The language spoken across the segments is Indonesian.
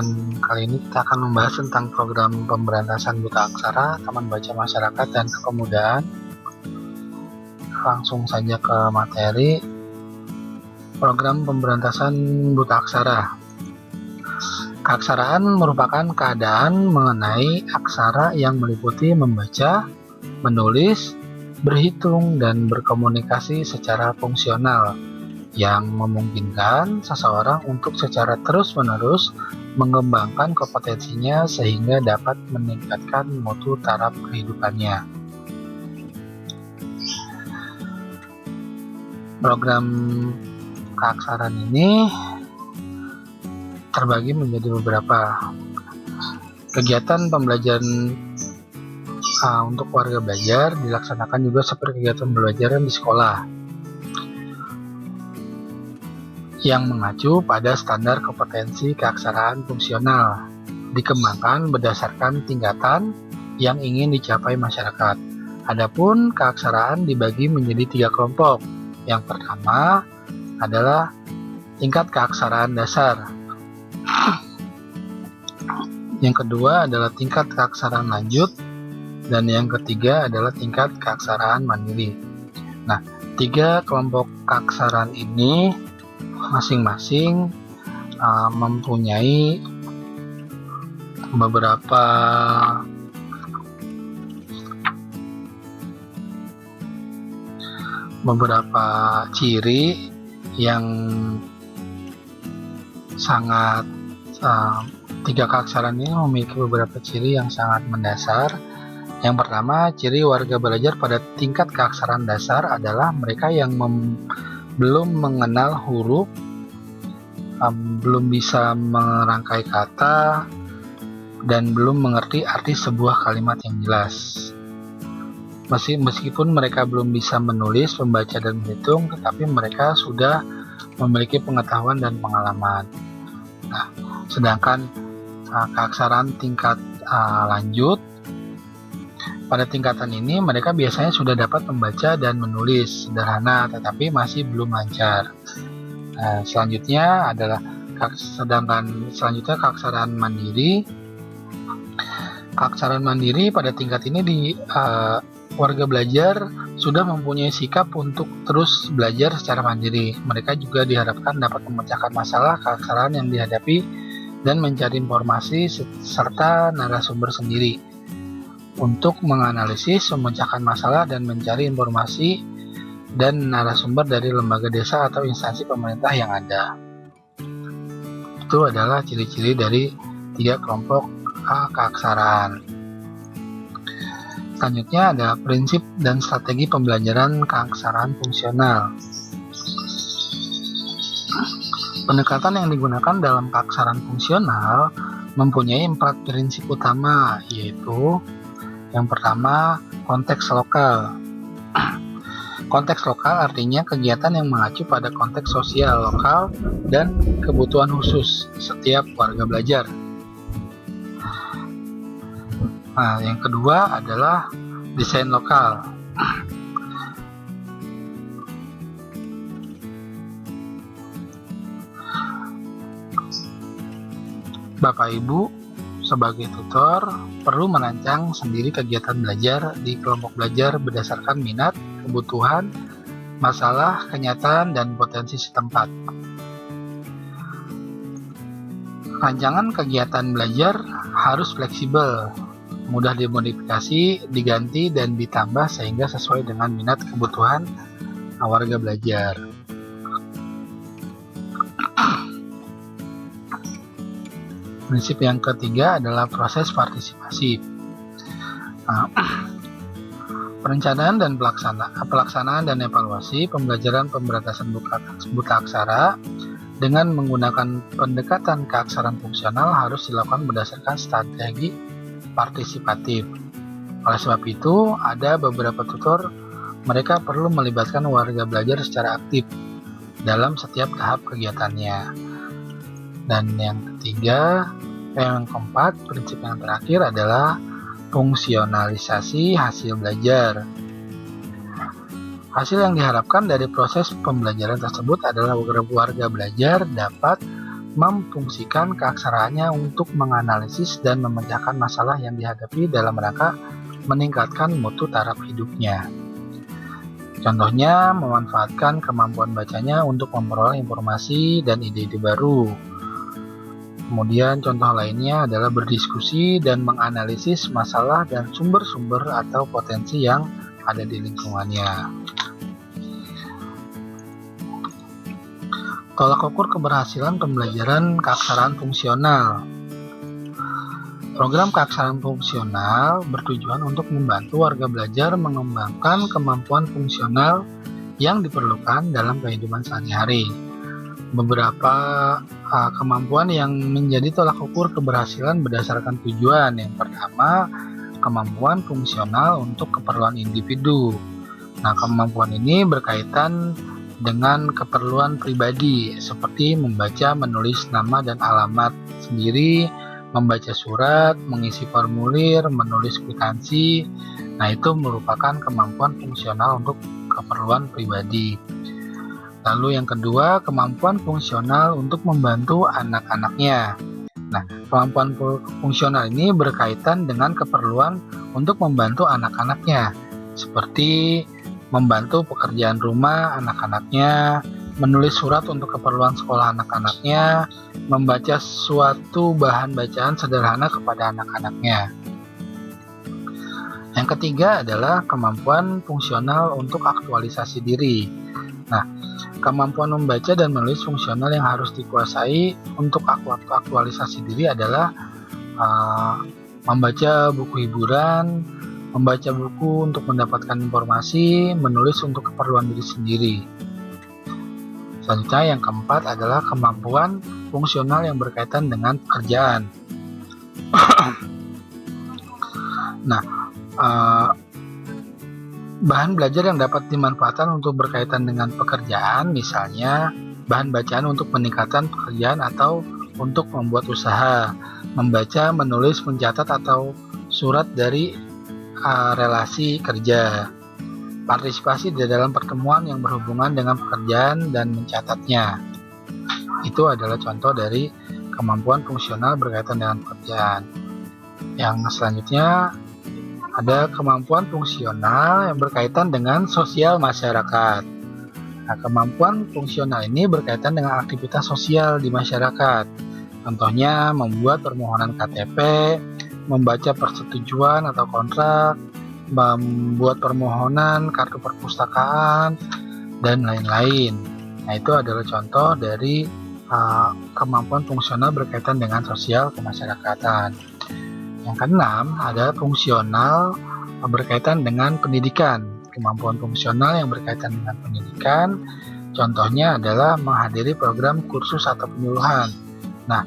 dan kali ini kita akan membahas tentang program pemberantasan buta aksara Taman Baca Masyarakat dan Kepemudaan. Langsung saja ke materi. Program pemberantasan buta aksara. Keaksaraan merupakan keadaan mengenai aksara yang meliputi membaca, menulis, berhitung, dan berkomunikasi secara fungsional yang memungkinkan seseorang untuk secara terus-menerus mengembangkan kompetensinya sehingga dapat meningkatkan mutu taraf kehidupannya. Program keaksaraan ini terbagi menjadi beberapa kegiatan pembelajaran untuk warga belajar dilaksanakan juga seperti kegiatan pembelajaran di sekolah yang mengacu pada standar kompetensi keaksaraan fungsional, dikembangkan berdasarkan tingkatan yang ingin dicapai masyarakat. Adapun keaksaraan dibagi menjadi 3 kelompok. Yang pertama adalah tingkat keaksaraan dasar. Yang kedua adalah tingkat keaksaraan lanjut, dan yang ketiga adalah tingkat keaksaraan mandiri. Nah, 3 kelompok keaksaraan ini masing-masing mempunyai beberapa ciri yang sangat 3 keaksaraan ini memiliki beberapa ciri yang sangat mendasar. Yang pertama, ciri warga belajar pada tingkat keaksaraan dasar adalah mereka yang belum mengenal huruf, belum bisa merangkai kata, dan belum mengerti arti sebuah kalimat yang jelas. Meskipun mereka belum bisa menulis, membaca, dan berhitung, tetapi mereka sudah memiliki pengetahuan dan pengalaman. Nah, sedangkan keaksaraan tingkat lanjut, pada tingkatan ini mereka biasanya sudah dapat membaca dan menulis sederhana, tetapi masih belum lancar. Selanjutnya keaksaraan mandiri. Keaksaraan mandiri pada tingkat ini warga belajar sudah mempunyai sikap untuk terus belajar secara mandiri. Mereka juga diharapkan dapat memecahkan masalah keaksaraan yang dihadapi dan mencari informasi serta narasumber sendiri untuk menganalisis, memecahkan masalah, dan mencari informasi dan narasumber dari lembaga desa atau instansi pemerintah yang ada. Itu adalah ciri-ciri dari 3 kelompok keaksaraan. Selanjutnya ada prinsip dan strategi pembelajaran keaksaraan fungsional. Pendekatan yang digunakan dalam keaksaraan fungsional mempunyai 4 prinsip utama, yaitu yang pertama, konteks lokal. Konteks lokal artinya kegiatan yang mengacu pada konteks sosial lokal dan kebutuhan khusus setiap warga belajar. Nah, yang kedua adalah desain lokal. Bapak Ibu sebagai tutor perlu merancang sendiri kegiatan belajar di kelompok belajar berdasarkan minat, kebutuhan, masalah, kenyataan, dan potensi setempat. Rancangan kegiatan belajar harus fleksibel, mudah dimodifikasi, diganti, dan ditambah sehingga sesuai dengan minat kebutuhan warga belajar. Prinsip yang ketiga adalah proses partisipasi. Perencanaan dan pelaksanaan dan evaluasi pembelajaran pemberantasan buta aksara dengan menggunakan pendekatan keaksaraan fungsional harus dilakukan berdasarkan strategi partisipatif. Oleh sebab itu, ada beberapa tutor mereka perlu melibatkan warga belajar secara aktif dalam setiap tahap kegiatannya. Dan yang keempat, prinsip yang terakhir adalah fungsionalisasi hasil belajar. Hasil yang diharapkan dari proses pembelajaran tersebut adalah warga belajar dapat memfungsikan keaksaraannya untuk menganalisis dan memecahkan masalah yang dihadapi dalam rangka meningkatkan mutu taraf hidupnya. Contohnya, memanfaatkan kemampuan bacanya untuk memperoleh informasi dan ide-ide baru. Kemudian contoh lainnya adalah berdiskusi dan menganalisis masalah dan sumber-sumber atau potensi yang ada di lingkungannya. Tolak ukur keberhasilan pembelajaran keaksaraan fungsional. Program keaksaraan fungsional bertujuan untuk membantu warga belajar mengembangkan kemampuan fungsional yang diperlukan dalam kehidupan sehari-hari. Beberapa kemampuan yang menjadi tolak ukur keberhasilan berdasarkan tujuan. Yang pertama, kemampuan fungsional untuk keperluan individu. Nah, kemampuan ini berkaitan dengan keperluan pribadi seperti membaca, menulis nama dan alamat sendiri, membaca surat, mengisi formulir, menulis kwitansi. Nah, itu merupakan kemampuan fungsional untuk keperluan pribadi. Lalu yang kedua, kemampuan fungsional untuk membantu anak-anaknya. Nah, kemampuan fungsional ini berkaitan dengan keperluan untuk membantu anak-anaknya, seperti membantu pekerjaan rumah anak-anaknya, menulis surat untuk keperluan sekolah anak-anaknya, membaca suatu bahan bacaan sederhana kepada anak-anaknya. Yang ketiga adalah kemampuan fungsional untuk aktualisasi diri. Nah, kemampuan membaca dan menulis fungsional yang harus dikuasai untuk aktualisasi diri adalah membaca buku hiburan, membaca buku untuk mendapatkan informasi, menulis untuk keperluan diri sendiri. Selanjutnya yang keempat adalah kemampuan fungsional yang berkaitan dengan pekerjaan. Nah, bahan belajar yang dapat dimanfaatkan untuk berkaitan dengan pekerjaan, misalnya bahan bacaan untuk peningkatan pekerjaan atau untuk membuat usaha, membaca, menulis, mencatat atau surat dari relasi kerja, partisipasi di dalam pertemuan yang berhubungan dengan pekerjaan dan mencatatnya. Itu adalah contoh dari kemampuan fungsional berkaitan dengan pekerjaan. Yang selanjutnya ada kemampuan fungsional yang berkaitan dengan sosial masyarakat. Nah, kemampuan fungsional ini berkaitan dengan aktivitas sosial di masyarakat. Contohnya membuat permohonan KTP, membaca persetujuan atau kontrak, membuat permohonan kartu perpustakaan, dan lain-lain. Nah, itu adalah contoh dari kemampuan fungsional berkaitan dengan sosial kemasyarakatan. Yang keenam, ada fungsional berkaitan dengan pendidikan. Kemampuan fungsional yang berkaitan dengan pendidikan, contohnya adalah menghadiri program kursus atau penyuluhan. Nah,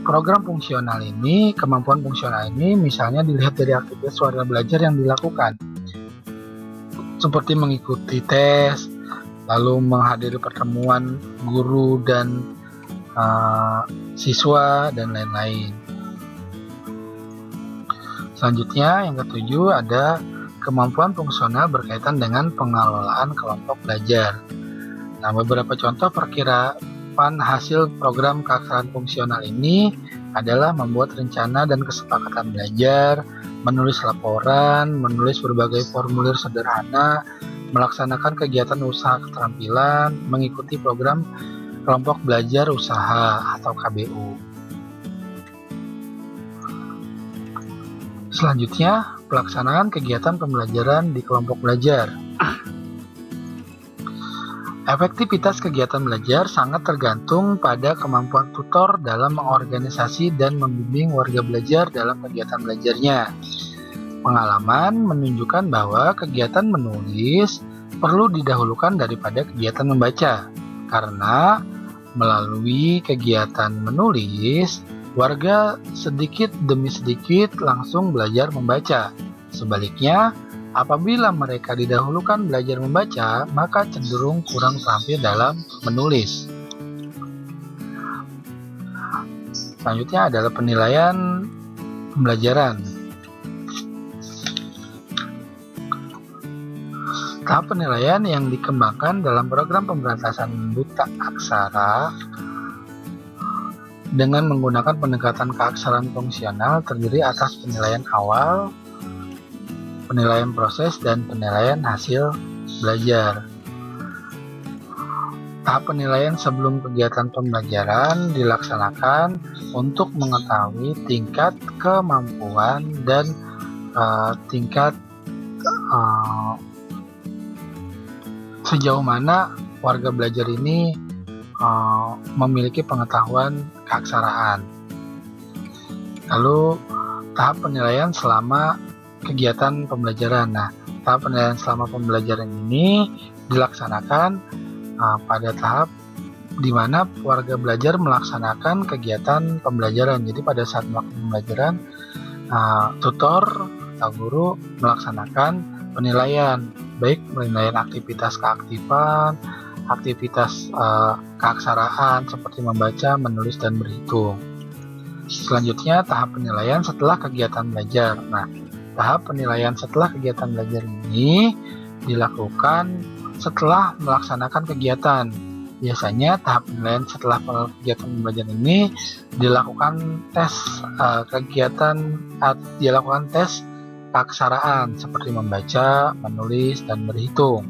program fungsional ini, kemampuan fungsional ini misalnya dilihat dari aktivitas warga belajar yang dilakukan, seperti mengikuti tes, lalu menghadiri pertemuan guru dan siswa, dan lain-lain. Selanjutnya, yang ketujuh ada kemampuan fungsional berkaitan dengan pengelolaan kelompok belajar. Nah, beberapa contoh perkiraan hasil program keaksaraan fungsional ini adalah membuat rencana dan kesepakatan belajar, menulis laporan, menulis berbagai formulir sederhana, melaksanakan kegiatan usaha keterampilan, mengikuti program kelompok belajar usaha atau KBU. Selanjutnya, pelaksanaan kegiatan pembelajaran di kelompok belajar. Efektivitas kegiatan belajar sangat tergantung pada kemampuan tutor dalam mengorganisasi dan membimbing warga belajar dalam kegiatan belajarnya. Pengalaman menunjukkan bahwa kegiatan menulis perlu didahulukan daripada kegiatan membaca, karena melalui kegiatan menulis, warga sedikit demi sedikit langsung belajar membaca. Sebaliknya, apabila mereka didahulukan belajar membaca, maka cenderung kurang terampil dalam menulis. Selanjutnya adalah penilaian pembelajaran. Tahap penilaian yang dikembangkan dalam program pemberantasan buta aksara dengan menggunakan pendekatan keaksaraan fungsional terdiri atas penilaian awal, penilaian proses, dan penilaian hasil belajar. Tahap penilaian sebelum kegiatan pembelajaran dilaksanakan untuk mengetahui tingkat kemampuan dan tingkat sejauh mana warga belajar ini memiliki pengetahuan keaksaraan. Lalu tahap penilaian selama kegiatan pembelajaran. Nah, tahap penilaian selama pembelajaran ini dilaksanakan pada tahap di mana warga belajar melaksanakan kegiatan pembelajaran. Jadi pada saat melakukan pembelajaran, tutor atau guru melaksanakan penilaian, baik penilaian aktivitas keaktifan, aktivitas keaksaraan seperti membaca, menulis, dan berhitung. Selanjutnya tahap penilaian setelah kegiatan belajar. Nah, tahap penilaian setelah kegiatan belajar ini dilakukan setelah melaksanakan kegiatan. Biasanya tahap penilaian setelah kegiatan pembelajaran ini dilakukan tes dilakukan tes keaksaraan seperti membaca, menulis, dan berhitung.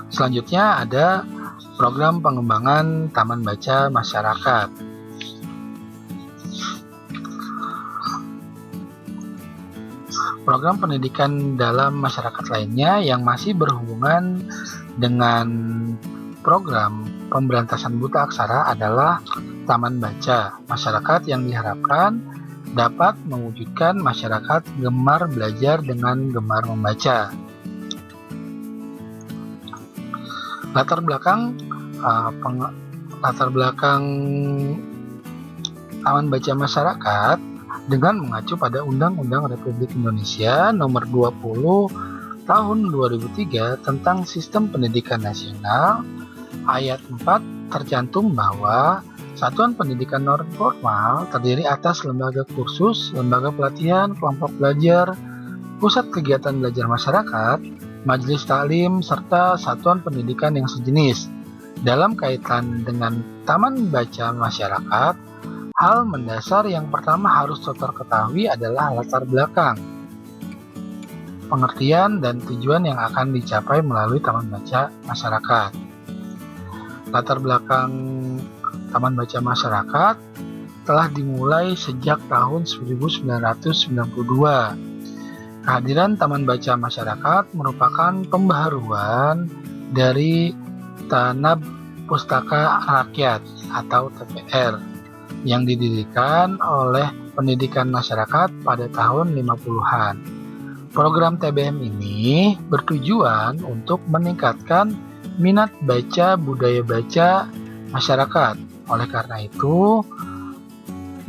Selanjutnya ada program pengembangan taman baca masyarakat. Program pendidikan dalam masyarakat lainnya yang masih berhubungan dengan program pemberantasan buta aksara adalah taman baca masyarakat yang diharapkan dapat mewujudkan masyarakat gemar belajar dengan gemar membaca. Latar belakang taman baca masyarakat dengan mengacu pada Undang-Undang Republik Indonesia Nomor 20 Tahun 2003 tentang Sistem Pendidikan Nasional, ayat 4 tercantum bahwa satuan pendidikan non formal terdiri atas lembaga kursus, lembaga pelatihan, kelompok belajar, pusat kegiatan belajar masyarakat, majelis taklim, serta satuan pendidikan yang sejenis. Dalam kaitan dengan taman baca masyarakat, hal mendasar yang pertama harus tutor ketahui adalah latar belakang, pengertian, dan tujuan yang akan dicapai melalui taman baca masyarakat. Latar belakang taman baca masyarakat telah dimulai sejak tahun 1992. Kehadiran taman baca masyarakat merupakan pembaharuan dari Tanab Pustaka Rakyat atau TPR yang didirikan oleh pendidikan masyarakat pada tahun 50-an. Program TBM ini bertujuan untuk meningkatkan minat baca, budaya baca masyarakat. Oleh karena itu,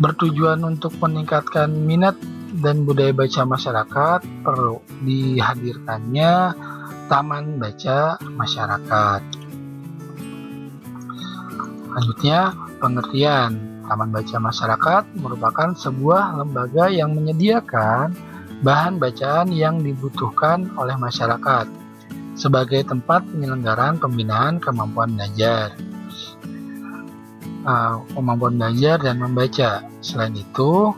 bertujuan untuk meningkatkan minat dan budaya baca masyarakat, perlu dihadirkannya taman baca masyarakat. Selanjutnya, pengertian. Taman baca masyarakat merupakan sebuah lembaga yang menyediakan bahan bacaan yang dibutuhkan oleh masyarakat sebagai tempat penyelenggaraan pembinaan kemampuan belajar dan membaca. Selain itu,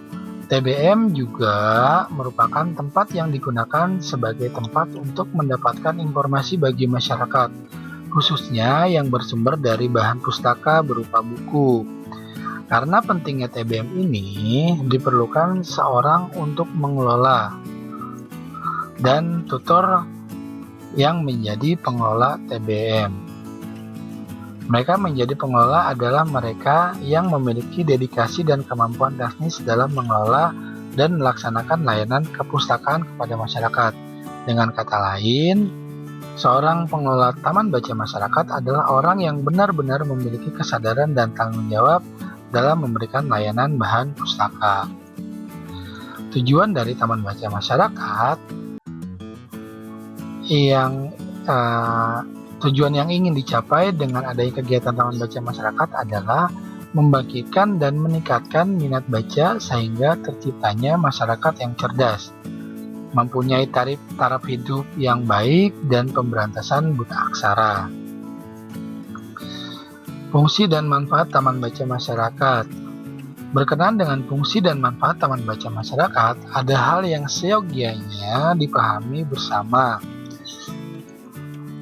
TBM juga merupakan tempat yang digunakan sebagai tempat untuk mendapatkan informasi bagi masyarakat, khususnya yang bersumber dari bahan pustaka berupa buku. Karena pentingnya TBM ini, diperlukan seorang untuk mengelola dan tutor yang menjadi pengelola TBM. Mereka menjadi pengelola adalah mereka yang memiliki dedikasi dan kemampuan teknis dalam mengelola dan melaksanakan layanan kepustakaan kepada masyarakat. Dengan kata lain, seorang pengelola taman baca masyarakat adalah orang yang benar-benar memiliki kesadaran dan tanggung jawab dalam memberikan layanan bahan pustaka. Tujuan dari taman baca masyarakat tujuan yang ingin dicapai dengan adanya kegiatan taman baca masyarakat adalah membangkitkan dan meningkatkan minat baca sehingga terciptanya masyarakat yang cerdas, mempunyai taraf hidup yang baik, dan pemberantasan buta aksara. Fungsi dan manfaat Taman Baca Masyarakat. Berkenaan dengan fungsi dan manfaat Taman Baca Masyarakat, ada hal yang seyogianya dipahami bersama,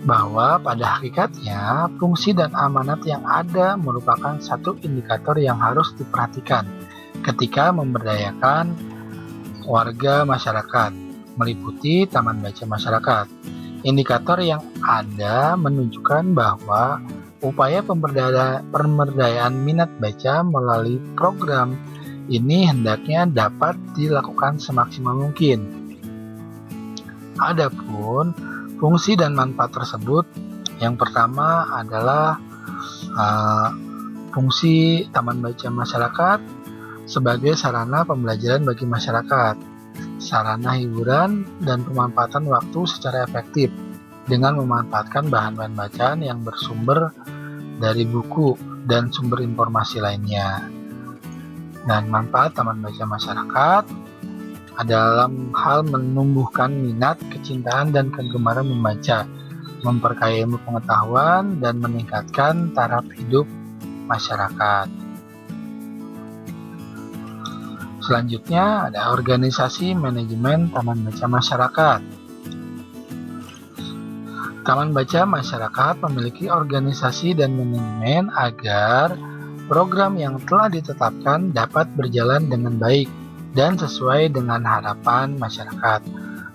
bahwa pada hakikatnya fungsi dan amanat yang ada merupakan satu indikator yang harus diperhatikan ketika memberdayakan warga masyarakat, meliputi Taman Baca Masyarakat. Indikator yang ada menunjukkan bahwa upaya pemberdayaan minat baca melalui program ini hendaknya dapat dilakukan semaksimal mungkin. Adapun fungsi dan manfaat tersebut, yang pertama adalah fungsi Taman Baca Masyarakat sebagai sarana pembelajaran bagi masyarakat, sarana hiburan dan pemanfaatan waktu secara efektif dengan memanfaatkan bahan-bahan bacaan yang bersumber dari buku dan sumber informasi lainnya. Dan manfaat Taman Baca Masyarakat dalam hal menumbuhkan minat, kecintaan, dan kegemaran membaca, memperkaya ilmu pengetahuan, dan meningkatkan taraf hidup masyarakat. Selanjutnya ada organisasi manajemen Taman Baca Masyarakat. Taman Baca Masyarakat memiliki organisasi dan manajemen agar program yang telah ditetapkan dapat berjalan dengan baik dan sesuai dengan harapan masyarakat.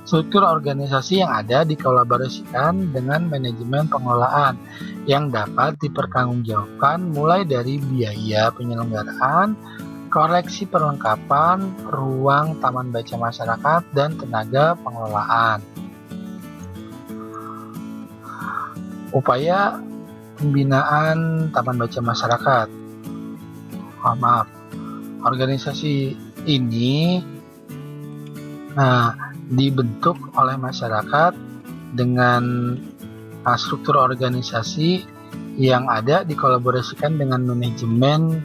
Struktur organisasi yang ada dikolaborasikan dengan manajemen pengelolaan yang dapat dipertanggungjawabkan mulai dari biaya penyelenggaraan, koleksi perlengkapan, ruang Taman Baca Masyarakat, dan tenaga pengelolaan. Upaya pembinaan Taman Baca Masyarakat. Organisasi ini dibentuk oleh masyarakat dengan struktur organisasi yang ada dikolaborasikan dengan manajemen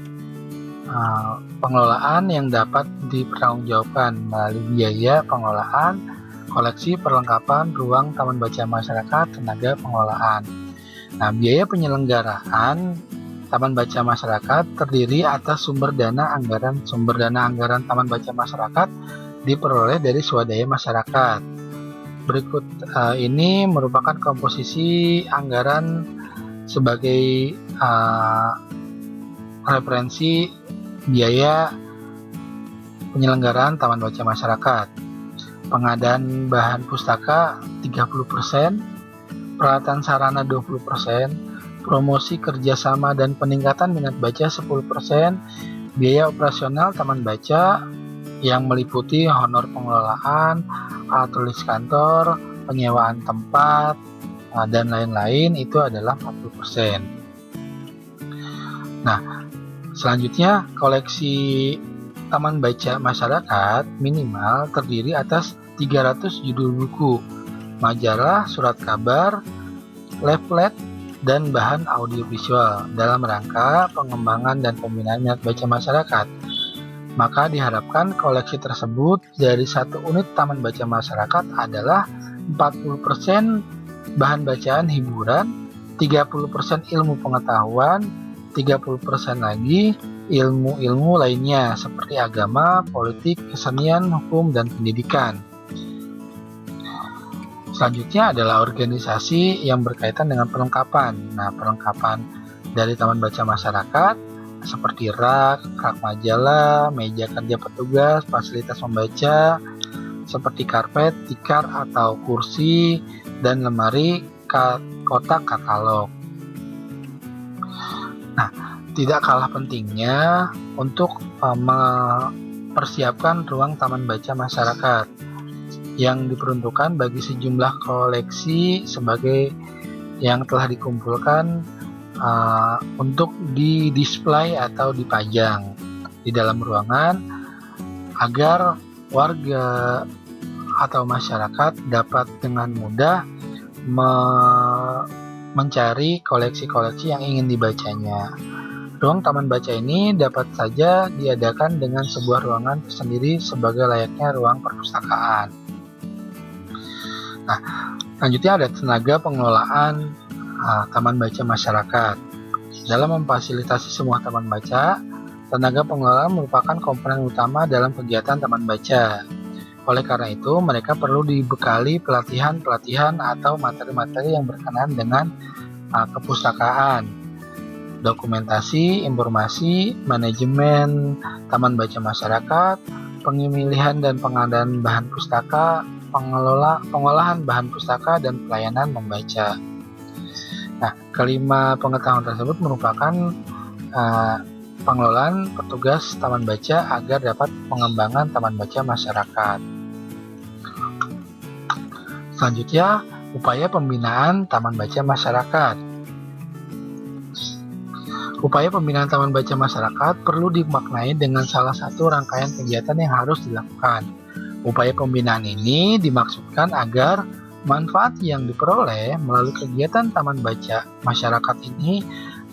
pengelolaan yang dapat dipertanggungjawabkan melalui biaya pengelolaan, koleksi perlengkapan, ruang Taman Baca Masyarakat, tenaga pengelolaan. Biaya penyelenggaraan Taman Baca Masyarakat terdiri atas sumber dana anggaran Taman Baca Masyarakat diperoleh dari swadaya masyarakat. Berikut ini merupakan komposisi anggaran sebagai referensi biaya penyelenggaraan Taman Baca Masyarakat. Pengadaan bahan pustaka 30%, peralatan sarana 20%, promosi kerjasama dan peningkatan minat baca 10%, biaya operasional Taman Baca yang meliputi honor pengelolaan, alat tulis kantor, penyewaan tempat, dan lain-lain itu adalah 40%. Selanjutnya koleksi Taman Baca Masyarakat minimal terdiri atas 300 judul buku, majalah, surat kabar, leaflet, dan bahan audiovisual dalam rangka pengembangan dan pembinaan minat baca masyarakat. Maka diharapkan koleksi tersebut dari satu unit Taman Baca Masyarakat adalah 40% bahan bacaan hiburan, 30% ilmu pengetahuan, 30% lagi ilmu-ilmu lainnya seperti agama, politik, kesenian, hukum, dan pendidikan. Selanjutnya adalah organisasi yang berkaitan dengan perlengkapan. Perlengkapan dari Taman Baca Masyarakat seperti rak majalah, meja kerja petugas, fasilitas membaca seperti karpet, tikar atau kursi, dan lemari kotak katalog. Tidak kalah pentingnya untuk mempersiapkan ruang Taman Baca Masyarakat yang diperuntukkan bagi sejumlah koleksi sebagai yang telah dikumpulkan untuk didisplay atau dipajang di dalam ruangan agar warga atau masyarakat dapat dengan mudah mencari koleksi-koleksi yang ingin dibacanya. Ruang Taman Baca ini dapat saja diadakan dengan sebuah ruangan tersendiri sebagai layaknya ruang perpustakaan. Selanjutnya ada tenaga pengelolaan Taman Baca Masyarakat. Dalam memfasilitasi semua taman baca, tenaga pengelola merupakan komponen utama dalam kegiatan taman baca. Oleh karena itu, mereka perlu dibekali pelatihan-pelatihan atau materi-materi yang berkenaan dengan kepustakaan, dokumentasi, informasi, manajemen taman baca masyarakat, pemilihan dan pengadaan bahan pustaka, pengolahan bahan pustaka, dan pelayanan membaca. Nah, kelima pengetahuan tersebut merupakan pengelolaan petugas taman baca agar dapat pengembangan taman baca masyarakat. Selanjutnya, upaya pembinaan taman baca masyarakat. Upaya pembinaan taman baca masyarakat perlu dimaknai dengan salah satu rangkaian kegiatan yang harus dilakukan. Upaya pembinaan ini dimaksudkan agar manfaat yang diperoleh melalui kegiatan taman baca masyarakat ini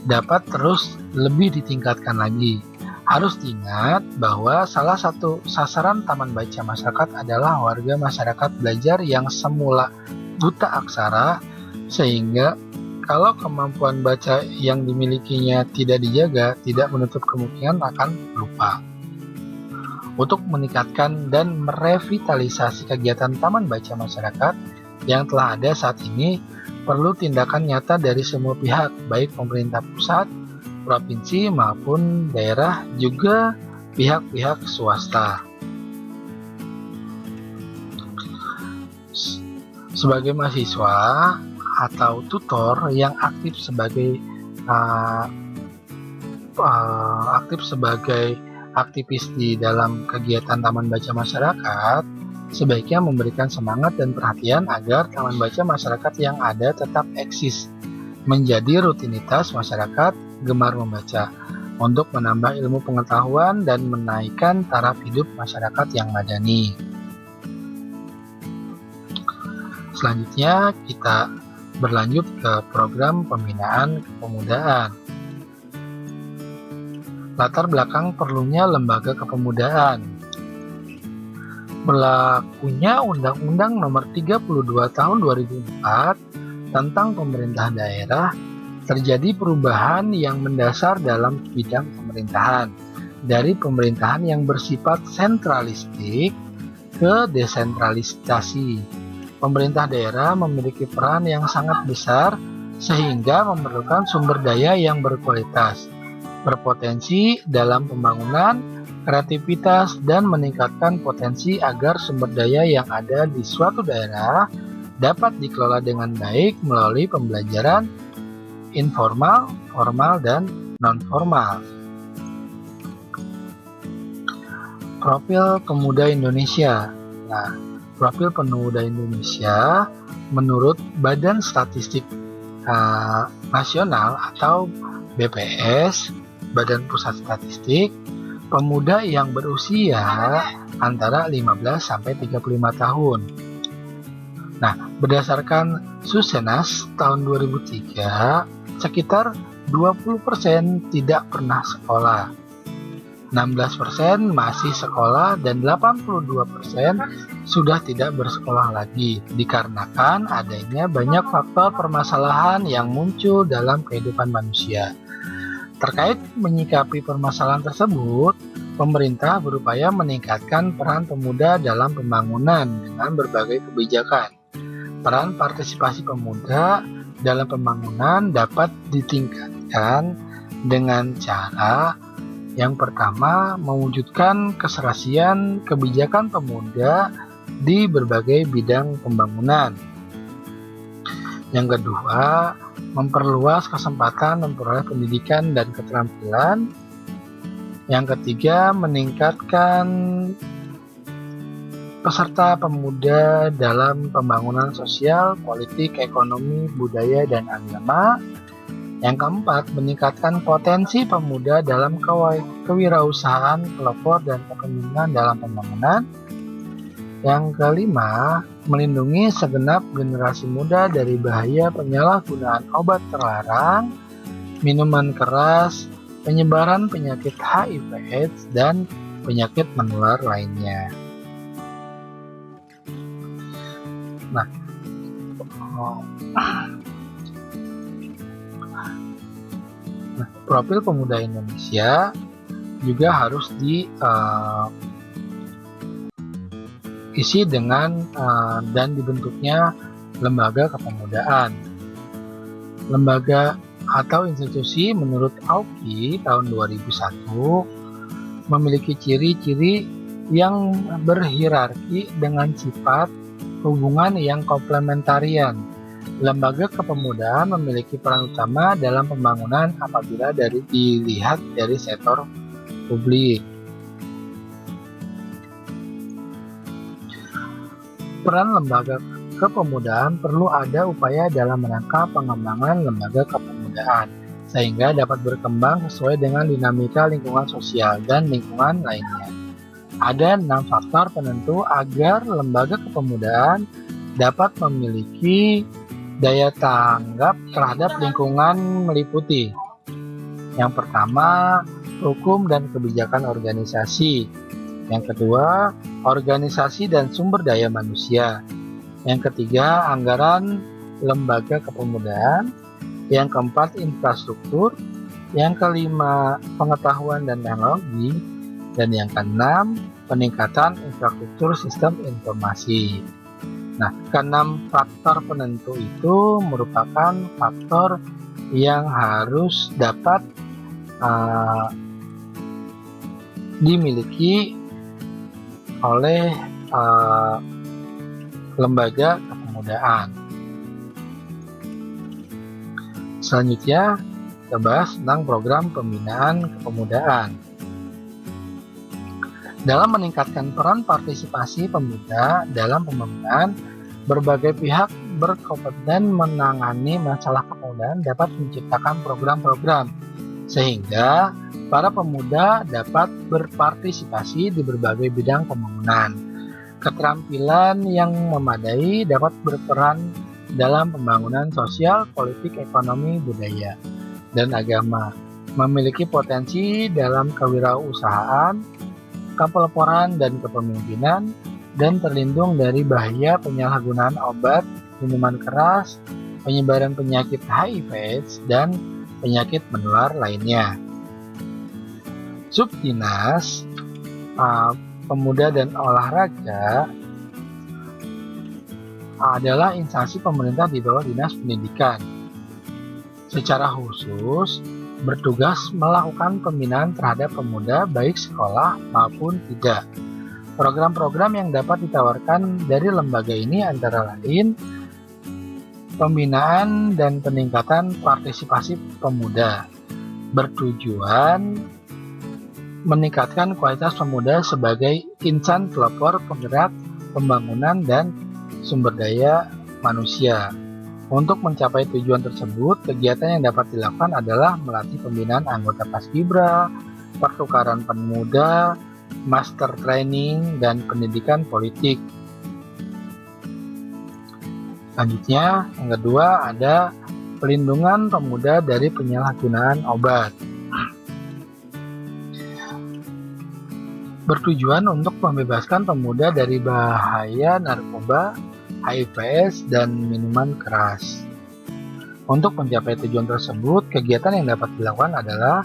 dapat terus lebih ditingkatkan lagi. Harus diingat bahwa salah satu sasaran taman baca masyarakat adalah warga masyarakat belajar yang semula buta aksara, sehingga kalau kemampuan baca yang dimilikinya tidak dijaga, tidak menutup kemungkinan akan lupa. Untuk meningkatkan dan merevitalisasi kegiatan taman baca masyarakat yang telah ada saat ini, perlu tindakan nyata dari semua pihak, baik pemerintah pusat, provinsi maupun daerah, juga pihak-pihak swasta. Sebagai mahasiswa atau tutor yang aktif sebagai aktivis di dalam kegiatan taman baca masyarakat, sebaiknya memberikan semangat dan perhatian agar taman baca masyarakat yang ada tetap eksis, menjadi rutinitas masyarakat gemar membaca, untuk menambah ilmu pengetahuan dan menaikkan taraf hidup masyarakat yang madani. Selanjutnya, kita berlanjut ke program pembinaan kepemudaan. Latar belakang perlunya lembaga kepemudaan. Berlakunya Undang-Undang Nomor 32 Tahun 2004 tentang pemerintah daerah, terjadi perubahan yang mendasar dalam bidang pemerintahan, dari pemerintahan yang bersifat sentralistik ke desentralisasi. Pemerintah daerah memiliki peran yang sangat besar sehingga memerlukan sumber daya yang berkualitas, berpotensi dalam pembangunan, kreativitas, dan meningkatkan potensi agar sumber daya yang ada di suatu daerah dapat dikelola dengan baik melalui pembelajaran informal, formal, dan non-formal. Profil Pemuda Indonesia. Nah, Profil Pemuda Indonesia menurut Badan Statistik Nasional atau BPS, Badan Pusat Statistik, pemuda yang berusia antara 15 sampai 35 tahun. Nah, berdasarkan Susenas tahun 2003, sekitar 20% tidak pernah sekolah, 16% masih sekolah, dan 82% sudah tidak bersekolah lagi, dikarenakan adanya banyak faktor permasalahan yang muncul dalam kehidupan manusia. Terkait menyikapi permasalahan tersebut, pemerintah berupaya meningkatkan peran pemuda dalam pembangunan dengan berbagai kebijakan. Peran partisipasi pemuda dalam pembangunan dapat ditingkatkan dengan cara yang pertama, mewujudkan keserasian kebijakan pemuda di berbagai bidang pembangunan. Yang kedua, memperluas kesempatan memperoleh pendidikan dan keterampilan. Yang ketiga, meningkatkan peserta pemuda dalam pembangunan sosial, politik, ekonomi, budaya, dan agama. Yang keempat, meningkatkan potensi pemuda dalam kewirausahaan, pelopor, dan kepemimpinan dalam pembangunan. Yang kelima, melindungi segenap generasi muda dari bahaya penyalahgunaan obat terlarang, minuman keras, penyebaran penyakit HIV/AIDS, dan penyakit menular lainnya. Nah, Profil pemuda Indonesia juga harus diisi dengan dan dibentuknya lembaga kepemudaan. Lembaga atau institusi menurut Auki tahun 2001 memiliki ciri-ciri yang berhierarki dengan sifat hubungan yang komplementarian. Lembaga kepemudaan memiliki peran utama dalam pembangunan apabila dilihat dari sektor publik. Peran lembaga kepemudaan perlu ada upaya dalam rangka pengembangan lembaga kepemudaan sehingga dapat berkembang sesuai dengan dinamika lingkungan sosial dan lingkungan lainnya. Ada 6 faktor penentu agar lembaga kepemudaan dapat memiliki daya tanggap terhadap lingkungan meliputi. Yang pertama, hukum dan kebijakan organisasi. Yang kedua, organisasi dan sumber daya manusia. Yang ketiga, anggaran lembaga kepemudaan. Yang keempat, infrastruktur. Yang kelima, pengetahuan dan teknologi. Dan yang keenam, peningkatan infrastruktur sistem informasi. Nah, keenam faktor penentu itu merupakan faktor yang harus dapat dimiliki oleh lembaga kepemudaan. Selanjutnya, kita bahas tentang program pembinaan kepemudaan. Dalam meningkatkan peran partisipasi pemuda dalam pembangunan, berbagai pihak berkompeten menangani masalah kepemudaan dapat menciptakan program-program sehingga para pemuda dapat berpartisipasi di berbagai bidang pembangunan. Keterampilan yang memadai dapat berperan dalam pembangunan sosial, politik, ekonomi, budaya, dan agama. Memiliki potensi dalam kewirausahaan, kepelaporan dan kepemimpinan, dan terlindung dari bahaya penyalahgunaan obat, minuman keras, penyebaran penyakit HIV/AIDS, dan penyakit menular lainnya. Subdinas Pemuda dan Olahraga adalah instansi pemerintah di bawah Dinas Pendidikan. Secara khusus, bertugas melakukan pembinaan terhadap pemuda baik sekolah maupun tidak. Program-program yang dapat ditawarkan dari lembaga ini antara lain pembinaan dan peningkatan partisipasi pemuda, bertujuan meningkatkan kualitas pemuda sebagai insan pelopor penggerak pembangunan dan sumber daya manusia. Untuk mencapai tujuan tersebut, kegiatan yang dapat dilakukan adalah melatih pembinaan anggota Paskibra, pertukaran pemuda, master training, dan pendidikan politik. Selanjutnya, yang kedua ada pelindungan pemuda dari penyalahgunaan obat. Bertujuan untuk membebaskan pemuda dari bahaya narkoba, HIV/AIDS, dan minuman keras. Untuk mencapai tujuan tersebut, kegiatan yang dapat dilakukan adalah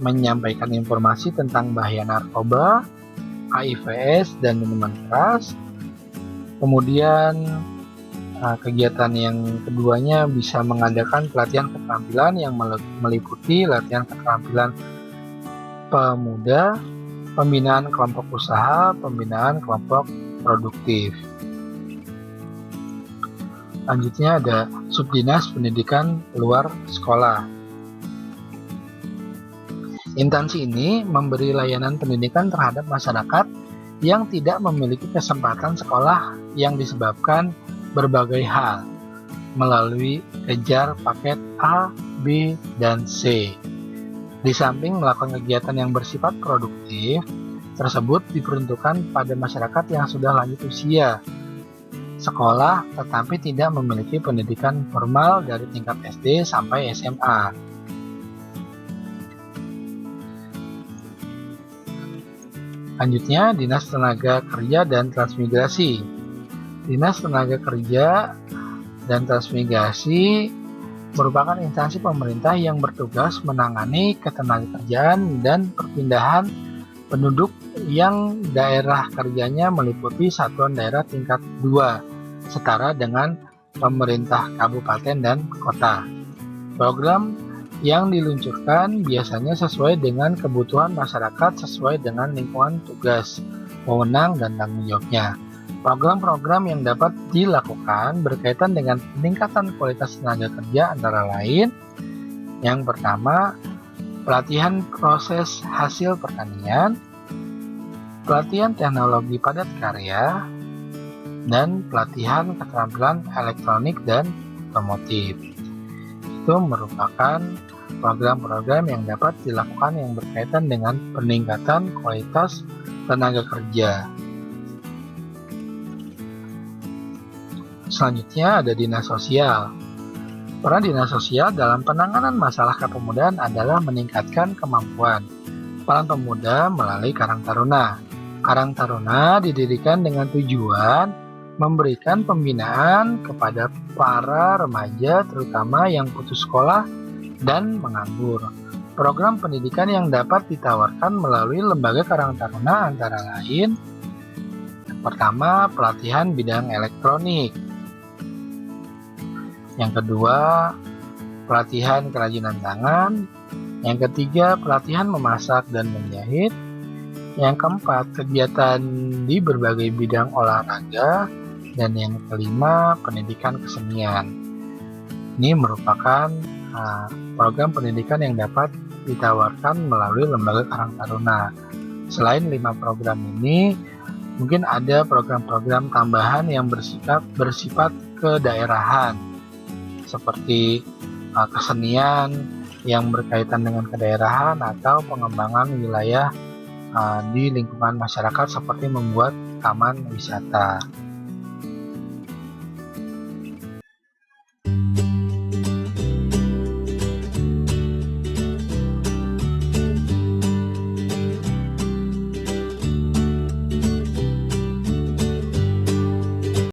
menyampaikan informasi tentang bahaya narkoba, HIV/AIDS, dan minuman keras. Kemudian kegiatan yang keduanya bisa mengadakan pelatihan keterampilan yang meliputi latihan keterampilan pemuda, pembinaan kelompok usaha, pembinaan kelompok produktif. Selanjutnya ada Subdinas Pendidikan Luar Sekolah. Instansi ini memberi layanan pendidikan terhadap masyarakat yang tidak memiliki kesempatan sekolah yang disebabkan berbagai hal melalui kejar paket A, B, dan C. Di samping melakukan kegiatan yang bersifat produktif, tersebut diperuntukkan pada masyarakat yang sudah lanjut usia sekolah tetapi tidak memiliki pendidikan formal dari tingkat SD sampai SMA. Selanjutnya, Dinas Tenaga Kerja dan Transmigrasi. Dinas Tenaga Kerja dan Transmigrasi merupakan instansi pemerintah yang bertugas menangani ketenagakerjaan dan perpindahan penduduk yang daerah kerjanya meliputi satuan daerah tingkat 2, setara dengan pemerintah kabupaten dan kota. Program yang diluncurkan biasanya sesuai dengan kebutuhan masyarakat sesuai dengan lingkungan tugas, wewenang, dan tanggung jawabnya. Program-program yang dapat dilakukan berkaitan dengan peningkatan kualitas tenaga kerja antara lain: yang pertama, pelatihan proses hasil pertanian, pelatihan teknologi padat karya, dan pelatihan keterampilan elektronik dan otomotif. Itu merupakan program-program yang dapat dilakukan yang berkaitan dengan peningkatan kualitas tenaga kerja. Selanjutnya ada dinas sosial. Peran dinas sosial dalam penanganan masalah kepemudaan adalah meningkatkan kemampuan peran pemuda melalui Karang Taruna. Karang Taruna didirikan dengan tujuan memberikan pembinaan kepada para remaja terutama yang putus sekolah dan menganggur. Program pendidikan yang dapat ditawarkan melalui lembaga Karang Taruna antara lain: pertama, pelatihan bidang elektronik. Yang kedua, pelatihan kerajinan tangan. Yang ketiga, pelatihan memasak dan menjahit. Yang keempat, kegiatan di berbagai bidang olahraga. Dan yang kelima, pendidikan kesenian. Ini merupakan program pendidikan yang dapat ditawarkan melalui lembaga Karang Taruna. Selain 5 program ini, mungkin ada program-program tambahan yang bersifat kedaerahan, seperti kesenian yang berkaitan dengan kedaerahan atau pengembangan wilayah di lingkungan masyarakat seperti membuat taman wisata.